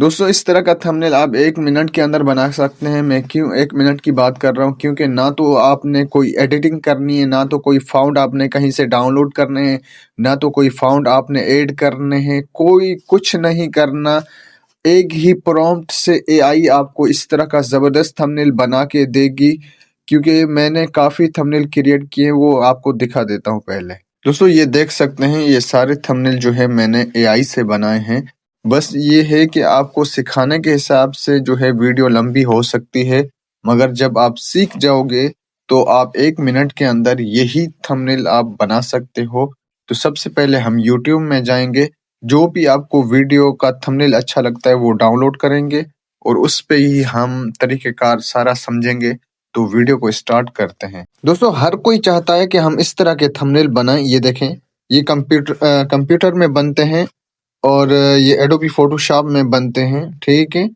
दोस्तों इस तरह का थंबनेल आप 1 मिनट के अंदर बना सकते हैं। मैं क्यों 1 मिनट की बात कर रहा हूँ, क्योंकि ना तो आपने कोई एडिटिंग करनी है, ना तो कोई फाउंड आपने कहीं से डाउनलोड करने हैं, ना तो कोई फाउंड आपने ऐड करने हैं, कोई कुछ नहीं करना। एक ही प्रॉम्प्ट से एआई आपको इस तरह का ज़बरदस्त थंबनेल बना के देगी। क्योंकि मैंने काफ़ी थंबनेल क्रिएट किए हैं, वो आपको दिखा देता हूँ पहले। दोस्तों ये देख सकते हैं, ये सारे थंबनेल जो है मैंने एआई से बनाए हैं। बस ये है कि आपको सिखाने के हिसाब से जो है वीडियो लंबी हो सकती है, मगर जब आप सीख जाओगे तो आप 1 मिनट के अंदर यही थंबनेल आप बना सकते हो। तो सबसे पहले हम यूट्यूब में जाएंगे, जो भी आपको वीडियो का थंबनेल अच्छा लगता है वो डाउनलोड करेंगे और उस पे ही हम तरीक़ेकार सारा समझेंगे। तो वीडियो को स्टार्ट करते हैं। दोस्तों हर कोई चाहता है कि हम इस तरह के थंबनेल बनाएं। ये देखें, ये कंप्यूटर में बनते हैं और ये एडोबी फोटोशॉप में बनते हैं, ठीक है।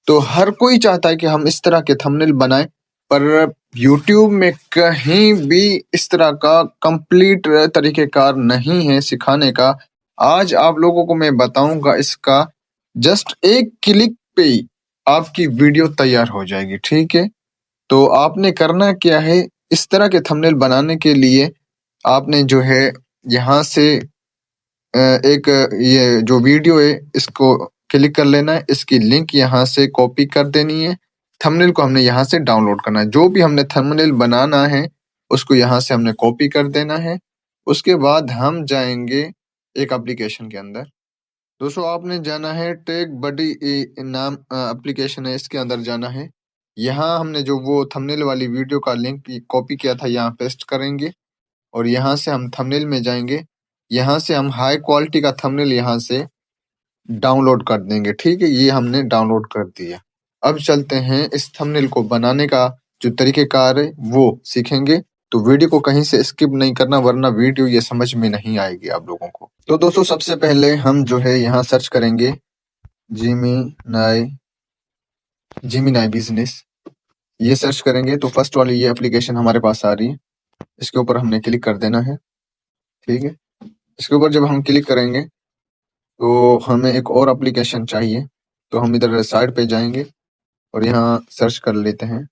तो हर कोई चाहता है कि हम इस तरह के थंबनेल बनाएं, पर यूट्यूब में कहीं भी इस तरह का कंप्लीट तरीक़ेकार नहीं है सिखाने का। आज आप लोगों को मैं बताऊंगा इसका, जस्ट एक क्लिक पे ही आपकी वीडियो तैयार हो जाएगी, ठीक है। तो आपने करना क्या है, इस तरह के थंबनेल बनाने के लिए आपने जो है यहाँ से एक ये जो वीडियो है इसको क्लिक कर लेना है, इसकी लिंक यहाँ से कॉपी कर देनी है, थंबनेल को हमने यहाँ से डाउनलोड करना है। जो भी हमने थंबनेल बनाना है उसको यहाँ से हमने कॉपी कर देना है। उसके बाद हम जाएंगे एक एप्लीकेशन के अंदर। दोस्तों आपने जाना है टेक बडी नाम एप्लीकेशन है, इसके अंदर जाना है। यहाँ हमने जो वो थंबनेल वाली वीडियो का लिंक कॉपी किया था यहाँ पेस्ट करेंगे और यहाँ से हम थंबनेल में जाएंगे। यहाँ से हम हाई क्वालिटी का थंबनेल यहाँ से डाउनलोड कर देंगे, ठीक है। ये हमने डाउनलोड कर दिया। अब चलते हैं इस थंबनेल को बनाने का जो तरीक़ेकार है वो सीखेंगे। तो वीडियो को कहीं से स्किप नहीं करना, वरना वीडियो ये समझ में नहीं आएगी आप लोगों को। तो दोस्तों सबसे पहले हम जो है यहाँ सर्च करेंगे जेमिनी बिजनेस। ये सर्च करेंगे तो फर्स्ट वाली ये एप्लीकेशन हमारे पास आ रही है, इसके ऊपर हमने क्लिक कर देना है, ठीक है। इसके ऊपर जब हम क्लिक करेंगे तो हमें एक और एप्लीकेशन चाहिए, तो हम इधर साइड पे जाएंगे और यहाँ सर्च कर लेते हैं,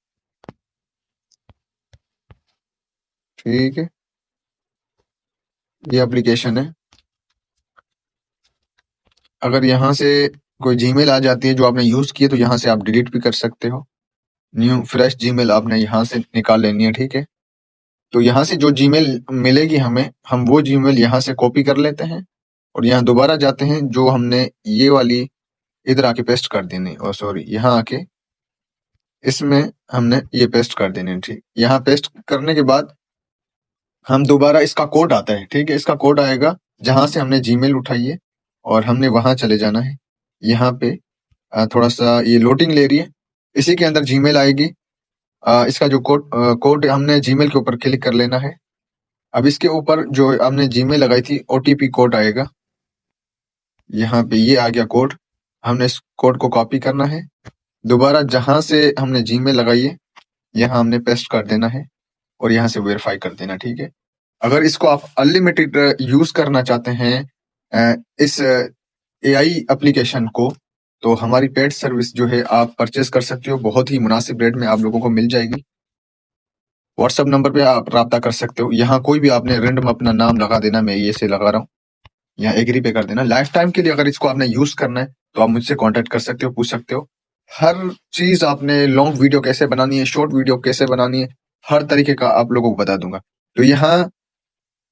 ठीक है। ये एप्लीकेशन है। अगर यहाँ से कोई जीमेल आ जाती है जो आपने यूज़ की है तो यहाँ से आप डिलीट भी कर सकते हो। न्यू फ्रेश जीमेल आपने यहाँ से निकाल लेनी है, ठीक है। तो यहाँ से जो जीमेल मिलेगी हमें, हम वो जीमेल यहाँ से कॉपी कर लेते हैं और यहाँ दोबारा जाते हैं, जो हमने ये वाली इधर आके पेस्ट कर देनी, और सॉरी यहाँ आके इसमें हमने ये पेस्ट कर देनी है, ठीक। यहाँ पेस्ट करने के बाद हम दोबारा इसका कोड आता है, ठीक है। इसका कोड आएगा जहाँ से हमने जीमेल उठाई है और हमने वहां चले जाना है। यहाँ पे थोड़ा सा ये लोडिंग ले रही है, इसी के अंदर जीमेल आएगी। इसका जो कोड हमने जीमेल के ऊपर क्लिक कर लेना है। अब इसके ऊपर जो हमने जीमेल लगाई थी ओटीपी कोड आएगा, यहाँ पे ये आ गया कोड। हमने इस कोड को कॉपी करना है, दोबारा जहां से हमने जीमेल लगाई है यहाँ हमने पेस्ट कर देना है और यहाँ से वेरीफाई कर देना, ठीक है। अगर इसको आप अनलिमिटेड यूज करना चाहते हैं इस एआई एप्लीकेशन को, तो हमारी पेड सर्विस जो है आप परचेस कर सकते हो, बहुत ही मुनासिब रेट में आप लोगों को मिल जाएगी। व्हाट्सएप नंबर पे आप राब्ता कर सकते हो। यहाँ कोई भी आपने रेंडम अपना नाम लगा देना, मैं ये से लगा रहा हूँ, यहाँ एग्री पे कर देना। लाइफ टाइम के लिए अगर इसको आपने यूज करना है तो आप मुझसे कांटेक्ट कर सकते हो, पूछ सकते हो। हर चीज आपने लॉन्ग वीडियो कैसे बनानी है, शॉर्ट वीडियो कैसे बनानी है, हर तरीके का आप लोगों को बता दूंगा। तो यहाँ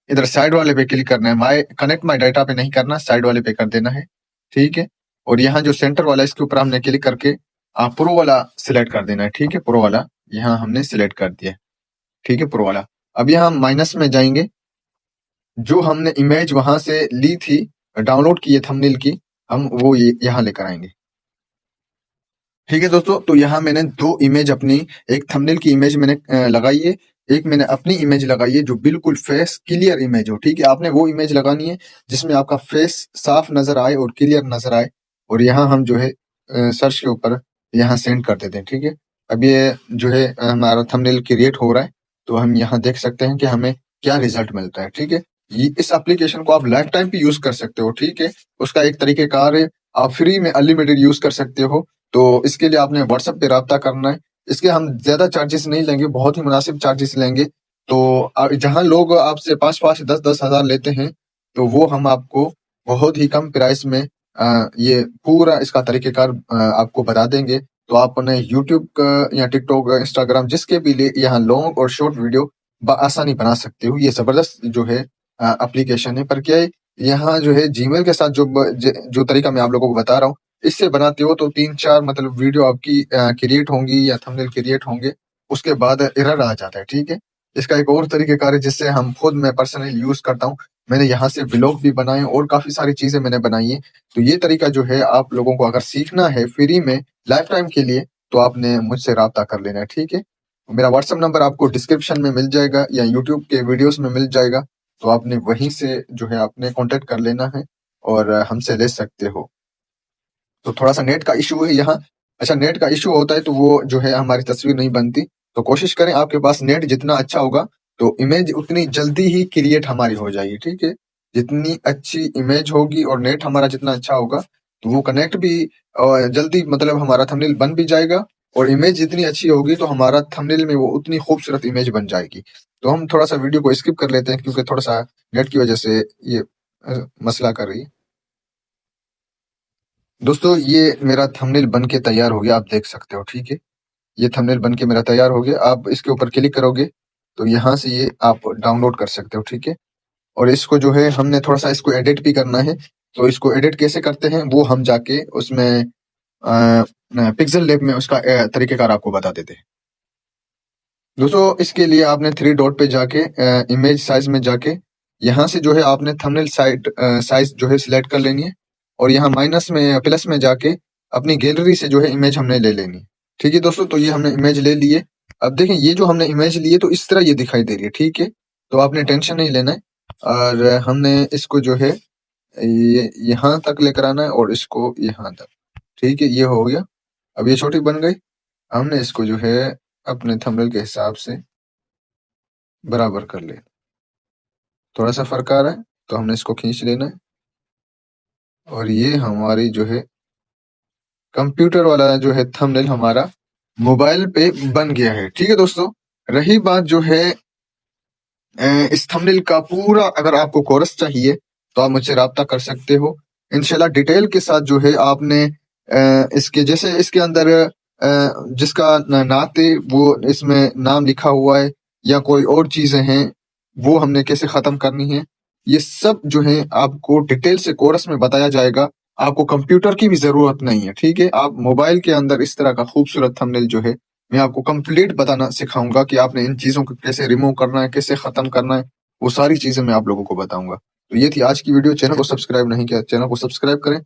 इधर साइड वाले पे क्लिक करना है, कनेक्ट माई डाटा पे नहीं करना, साइड वाले पे कर देना है, ठीक है। और यहाँ जो सेंटर वाला इसके ऊपर हमने क्लिक करके आप प्रो वाला सिलेक्ट कर देना है, ठीक है। प्रो वाला यहाँ हमने सिलेक्ट कर दिया, ठीक है, प्रो वाला। अब यहाँ हम माइनस में जाएंगे, जो हमने इमेज वहां से ली थी, डाउनलोड की है थंबनेल की, हम वो यहाँ लेकर आएंगे, ठीक है दोस्तों। तो यहाँ मैंने 2 इमेज अपनी, एक थंबनेल की इमेज मैंने लगाई है, एक मैंने अपनी इमेज लगाई है जो बिल्कुल फेस क्लियर इमेज हो, ठीक है। आपने वो इमेज लगानी है जिसमें आपका फेस साफ नजर आए और क्लियर नजर आए। और यहाँ हम जो है सर्च के ऊपर यहाँ सेंड कर देते हैं, ठीक है। अब ये जो है हमारा थंबनेल क्रिएट हो रहा है, तो हम यहाँ देख सकते हैं कि हमें क्या रिजल्ट मिलता है, ठीक है। इस एप्लीकेशन को आप लाइफ टाइम पे यूज कर सकते हो, ठीक है। उसका एक तरीकेकार है, आप फ्री में अनलिमिटेड यूज़ कर सकते हो। तो इसके लिए आपने व्हाट्सएप पे राब्ता करना है। इसके हम ज़्यादा चार्जेस नहीं लेंगे, बहुत ही मुनासिब चार्जेस लेंगे। तो जहाँ लोग आपसे 5-5, 10-10 हज़ार लेते हैं, तो वो हम आपको बहुत ही कम प्राइस में ये पूरा इसका तरीक़ेकार आपको बता देंगे। तो आप अपने यूट्यूब का या टिकटॉक, इंस्टाग्राम जिसके भी लिए यहाँ लॉन्ग और शॉर्ट वीडियो बआसानी बना सकते हो। ये ज़बरदस्त जो है एप्लीकेशन है। पर क्या है, यहाँ जो है जीमेल के साथ जो तरीका मैं आप लोगों को बता रहा हूँ, इससे बनाते हो तो 3-4 मतलब वीडियो आपकी क्रिएट होंगी या थंबनेल क्रिएट होंगे, उसके बाद एरर आ जाता है, ठीक है? इसका एक और तरीक़ेकार है जिससे मैं पर्सनली यूज़ करता हूँ। मैंने यहाँ से व्लॉग भी बनाए और काफ़ी सारी चीज़ें मैंने बनाई हैं। तो ये तरीका जो है आप लोगों को अगर सीखना है फ्री में लाइफ़ टाइम के लिए, तो आपने मुझसे राब्ता कर लेना है, ठीक है? मेरा व्हाट्सएप नंबर आपको डिस्क्रिप्शन में मिल जाएगा या यूट्यूब के वीडियोज़ में मिल जाएगा। तो आपने वहीं से जो है आपने कॉन्टैक्ट कर लेना है और हमसे ले सकते हो। तो थोड़ा-सा नेट का इश्यू है यहाँ। अच्छा, नेट का इश्यू होता है तो वो जो है हमारी तस्वीर नहीं बनती। तो कोशिश करें आपके पास नेट जितना अच्छा होगा, तो इमेज उतनी जल्दी ही क्रिएट हमारी हो जाएगी, ठीक है? जितनी अच्छी इमेज होगी और नेट हमारा जितना अच्छा होगा, तो वो कनेक्ट भी जल्दी मतलब हमारा थंबनेल बन भी जाएगा और इमेज जितनी अच्छी होगी तो हमारा थंबनेल में वो उतनी खूबसूरत इमेज बन जाएगी। तो हम थोड़ा-सा वीडियो को स्किप कर लेते हैं क्योंकि थोड़ा-सा नेट की वजह से ये मसला कर रही है। दोस्तों, ये मेरा थंबनेल बन के तैयार हो गया, आप देख सकते हो, ठीक है? ये थंबनेल बन के मेरा तैयार हो गया। आप इसके ऊपर क्लिक करोगे, तो यहाँ से ये आप डाउनलोड कर सकते हो, ठीक है? और इसको जो है हमने थोड़ा-सा इसको एडिट भी करना है, तो इसको एडिट कैसे करते हैं, वो हम जाके उसमें पिक्सेल लैब में उसका तरीक़ेकार आपको बता देते हैं। दोस्तों, इसके लिए आपने 3 डॉट पे जाके इमेज साइज़ में जाके यहाँ से जो है आपने थंबनेल साइज़ जो है सिलेक्ट कर लेनी है और यहाँ माइनस में प्लस में जाके अपनी गैलरी से जो है इमेज हमने ले लेनी है। ठीक है दोस्तों, तो ये हमने इमेज ले ली है। अब देखें, ये जो हमने इमेज ली है तो इस तरह ये दिखाई दे रही है, ठीक है? तो आपने टेंशन नहीं लेना है और हमने इसको जो है ये यहाँ तक लेकर आना है और इसको यहाँ तक, ठीक है? ये हो गया। अब ये छोटी बन गई। हमने इसको जो है अपने थंबनेल के हिसाब से बराबर कर लें। थोड़ा-सा फ़र्क आ रहा है, तो हमने इसको खींच लेना है और ये हमारी जो है कंप्यूटर वाला जो है थंबनेल हमारा मोबाइल पे बन गया है। ठीक है दोस्तों? रही बात जो है इस थंबनेल का पूरा, अगर आपको कोरस चाहिए, तो आप मुझसे राब्ता कर सकते हो। इंशाल्लाह डिटेल के साथ जो है आपने इसके जैसे इसके अंदर जिसका नात है वो इसमें नाम लिखा हुआ है या कोई और चीज़ें हैं, वो हमने कैसे ख़त्म करनी है, ये सब जो है आपको डिटेल से कोरस में बताया जाएगा। आपको कंप्यूटर की भी ज़रूरत नहीं है, ठीक है? आप मोबाइल के अंदर इस तरह का खूबसूरत थंबनेल जो है, मैं आपको कंप्लीट बताना सिखाऊँगा कि आपने इन चीज़ों को कैसे रिमूव करना है, कैसे ख़त्म करना है, वो सारी चीज़ें मैं आप लोगों को बताऊँगा। तो ये थी आज की वीडियो। चैनल को सब्सक्राइब नहीं किया, चैनल को सब्सक्राइब करें